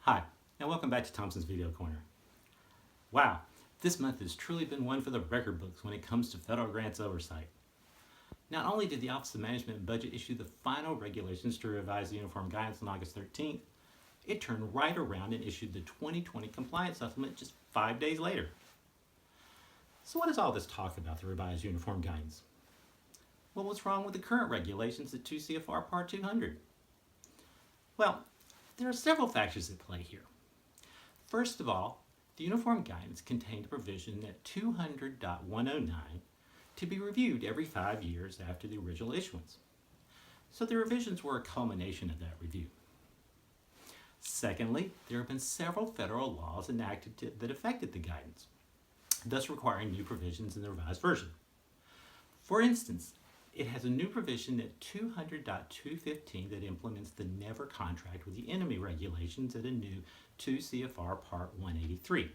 Hi, and welcome back to Thompson's Video Corner. Wow, this month has truly been one for the record books when it comes to federal grants oversight. Not only did the Office of Management and Budget issue the final regulations to revise the Uniform Guidance on August 13th, it turned right around and issued the 2020 compliance supplement just 5 days later. So what is all this talk about the revised Uniform Guidance? Well, what's wrong with the current regulations at 2 CFR Part 200? Well, there are several factors at play here. First of all, the Uniform Guidance contained a provision at 200.109 to be reviewed every 5 years after the original issuance. So the revisions were a culmination of that review. Secondly, there have been several federal laws enacted that affected the guidance, thus requiring new provisions in the revised version. For instance, it has a new provision at 200.215 that implements the Never Contract with the Enemy regulations at a new 2 CFR Part 183.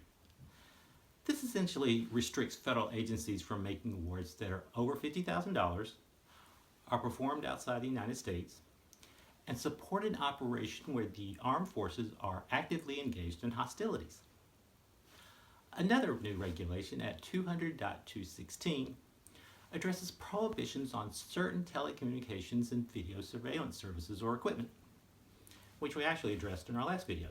This essentially restricts federal agencies from making awards that are over $50,000, are performed outside the United States, and support an operation where the armed forces are actively engaged in hostilities. Another new regulation at 200.216 addresses prohibitions on certain telecommunications and video surveillance services or equipment, which we actually addressed in our last video.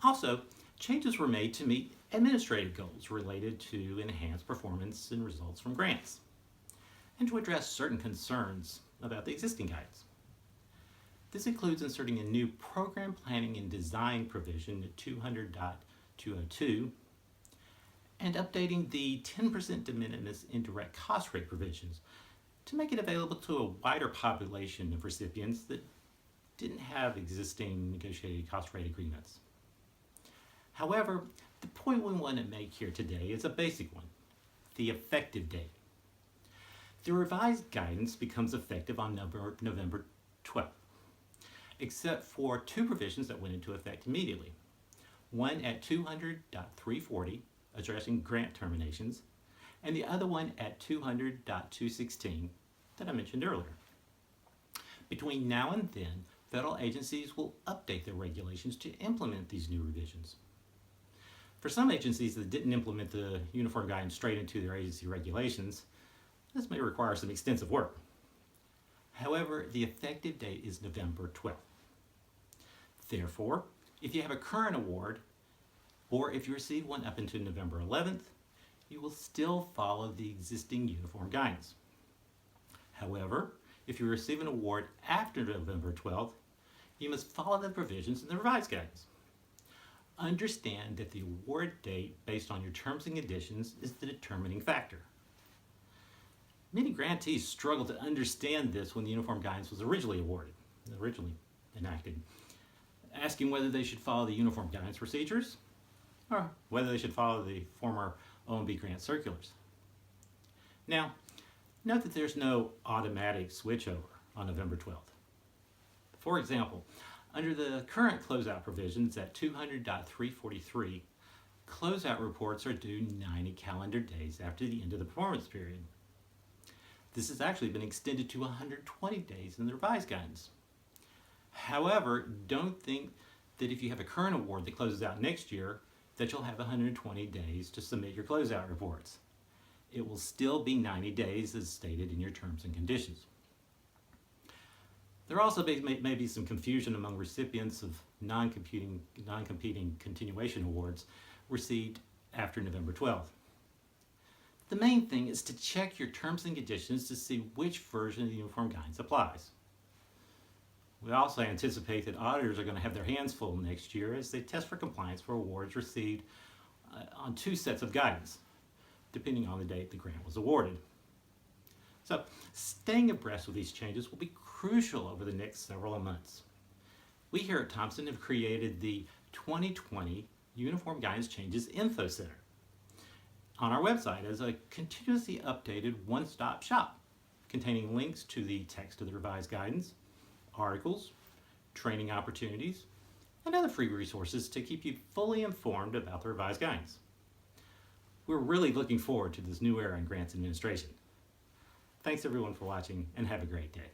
Also, changes were made to meet administrative goals related to enhanced performance and results from grants, and to address certain concerns about the existing guidance. This includes inserting a new program planning and design provision at 200.202 and updating the 10% de minimis indirect cost rate provisions to make it available to a wider population of recipients that didn't have existing negotiated cost rate agreements. However, the point we want to make here today is a basic one: the effective date. The revised guidance becomes effective on November 12th, except for two provisions that went into effect immediately. One at 200.340, addressing grant terminations, and the other one at 200.216 that I mentioned earlier. Between now and then, federal agencies will update their regulations to implement these new revisions. For some agencies that didn't implement the Uniform Guidance straight into their agency regulations, this may require some extensive work. However, the effective date is November 12th. Therefore, if you have a current award, or if you receive one up until November 11th, you will still follow the existing Uniform Guidance. However, if you receive an award after November 12th, you must follow the provisions in the revised guidance. Understand that the award date based on your terms and conditions is the determining factor. Many grantees struggled to understand this when the Uniform Guidance was originally enacted, asking whether they should follow the Uniform Guidance procedures or whether they should follow the former OMB grant circulars. Now, note that there's no automatic switchover on November 12th. For example, under the current closeout provisions at 200.343, closeout reports are due 90 calendar days after the end of the performance period. This has actually been extended to 120 days in the revised guidance. However, don't think that if you have a current award that closes out next year, that you'll have 120 days to submit your closeout reports. It will still be 90 days as stated in your terms and conditions. There also may be some confusion among recipients of non-competing continuation awards received after November 12th. The main thing is to check your terms and conditions to see which version of the Uniform Guidance applies. We also anticipate that auditors are going to have their hands full next year as they test for compliance for awards received on two sets of guidance, depending on the date the grant was awarded. So, staying abreast with these changes will be crucial over the next several months. We here at Thompson have created the 2020 Uniform Guidance Changes Info Center on our website as a continuously updated one-stop shop containing links to the text of the revised guidance, articles, training opportunities, and other free resources to keep you fully informed about the revised guidance. We're really looking forward to this new era in grants administration. Thanks everyone for watching, and have a great day.